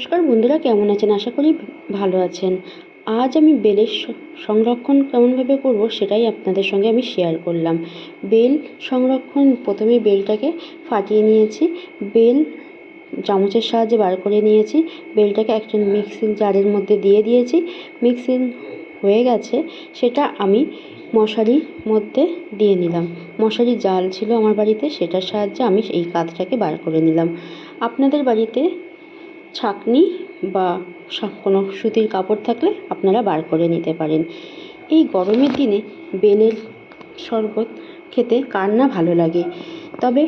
নমস্কার বন্ধুরা, কেমন আছেন? আশা করি ভালো আছেন। আজ আমি বেলের সংরক্ষণ কেমনভাবে করব সেটাই আপনাদের সঙ্গে আমি শেয়ার করলাম। বেল সংরক্ষণ, প্রথমে বেলটাকে ফাটিয়ে নিয়েছি, বেল চামচের সাহায্যে বার করে নিয়েছি, বেলটাকে একটা মিক্সিং জারের মধ্যে দিয়ে দিয়েছি। মিক্সিং হয়ে গেছে, সেটা আমি মশারির মধ্যে দিয়ে নিলাম। মশারি জাল ছিল আমার বাড়িতে, সেটার সাহায্যে আমি এই কাঠটাকে বার করে নিলাম। আপনাদের বাড়িতে ছাঁকনি বা কোনো সুতির কাপড় থাকলে আপনারা বার করে নিতে পারেন। এই গরমের দিনে বেলের শরবত খেতে কার না ভালো লাগে। তবে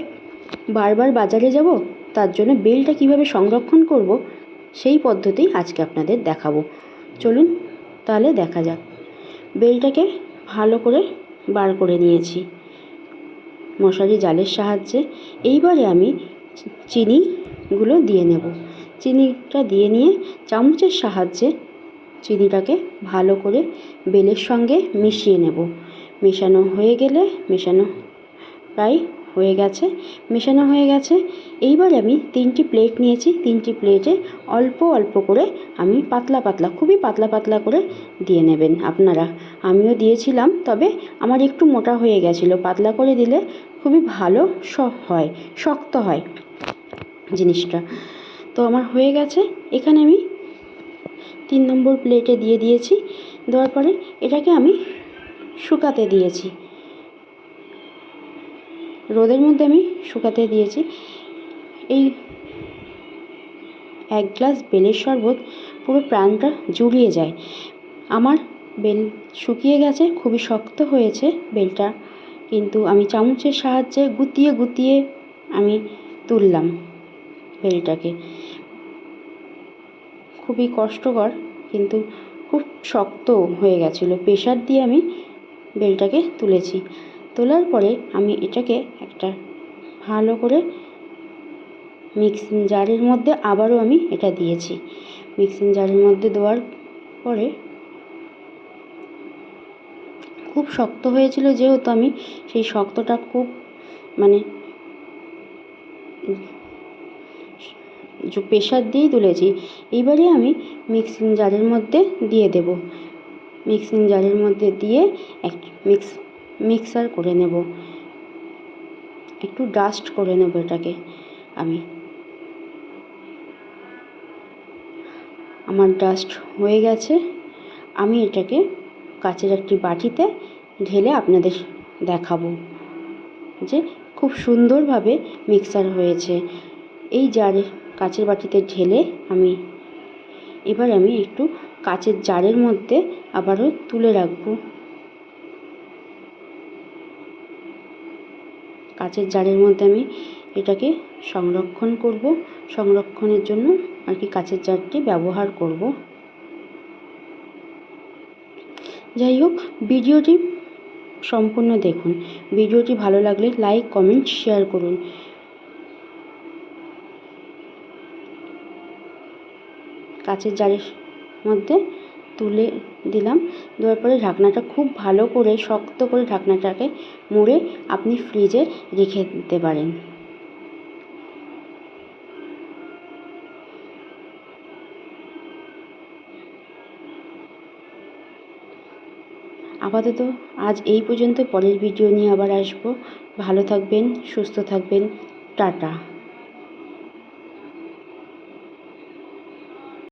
বারবার বাজারে যাব, তার জন্য বেলটা কিভাবে সংরক্ষণ করব সেই পদ্ধতি আজকে আপনাদের দেখাবো। চলুন তাহলে দেখা যাক। বেলটাকে ভালো করে বার করে নিয়েছি মশারি জালের সাহায্যে। এইবারে আমি চিনিগুলো দিয়ে নেব। চিনিটা দিয়ে নিয়ে চামচের সাহায্যে চিনিটাকে ভালো করে বেলের সঙ্গে মিশিয়ে নেব। মেশানো হয়ে গেলে, মেশানো প্রায় হয়ে গেছে, মেশানো হয়ে গেছে। এইবার আমি 3টি প্লেট নিয়েছি, 3টি প্লেটে অল্প অল্প করে আমি পাতলা পাতলা, খুবই পাতলা পাতলা করে দিয়ে নেবেন আপনারা। আমিও দিয়েছিলাম, তবে আমার একটু মোটা হয়ে গেছিলো। পাতলা করে দিলে খুবই ভালো হয়, শক্ত হয় জিনিসটা। তো আমার হয়ে গেছে। এখানে আমি 3 নম্বর প্লেটে দিয়ে দিয়েছি। দেওয়ার পরে এটাকে আমি শুকাতে দিয়েছি, রোদের মধ্যে আমি শুকাতে দিয়েছি। এই 1 গ্লাস বেলের শরবত পুরো প্রাণটা জুড়িয়ে যায়। আমার বেল শুকিয়ে গেছে, খুবই শক্ত হয়েছে বেলটা, কিন্তু আমি চামচের সাহায্যে গুটিয়ে গুটিয়ে আমি তুললাম বেলটাকে। খুবই কষ্টকর, কিন্তু খুব শক্ত হয়ে গেছিলো। প্রেসার দিয়ে আমি বেলটাকে তুলেছি। তোলার পরে আমি এটাকে একটা ভালো করে মিক্সিং জারের মধ্যে আবারও আমি এটা দিয়েছি। মিক্সিং জারের মধ্যে দেওয়ার পরে খুব শক্ত হয়েছিল, যেহেতু আমি সেই শক্তটা খুব প্রেসার দিয়েই তুলেছি। এইবারে আমি মিক্সিং জারের মধ্যে দিয়ে দেব। মিক্সিং জারের মধ্যে দিয়ে মিক্সার করে নেব, একটু ডাস্ট করে নেব এটাকে আমি। আমার ডাস্ট হয়ে গেছে। আমি এটাকে কাচের একটি বাটিতে ঢেলে আপনাদের দেখাবো যে খুব সুন্দরভাবে মিক্সার হয়েছে। এই জারে, কাচের বাটিতে ঢেলে এবার আমি একটু কাচের জারের মধ্যে আবারও তুলে রাখবো। কাচের জারের মধ্যে আমি এটাকে সংরক্ষণ করব। সংরক্ষণের জন্য আর কি কাচের জারটি ব্যবহার করব। যাই হোক, ভিডিওটি সম্পূর্ণ দেখুন। ভিডিওটি ভালো লাগলে লাইক, কমেন্ট, শেয়ার করুন। কাচের জারের মধ্যে তুলে দিলাম। দেওয়ার পরে ঢাকনাটা খুব ভালো করে, শক্ত করে ঢাকনাটাকে মুড়ে আপনি ফ্রিজে রেখে দিতে পারেন। আপাতত আজ এই পর্যন্ত। পরের ভিডিও নিয়ে আবার আসবো। ভালো থাকবেন, সুস্থ থাকবেন। টাটা।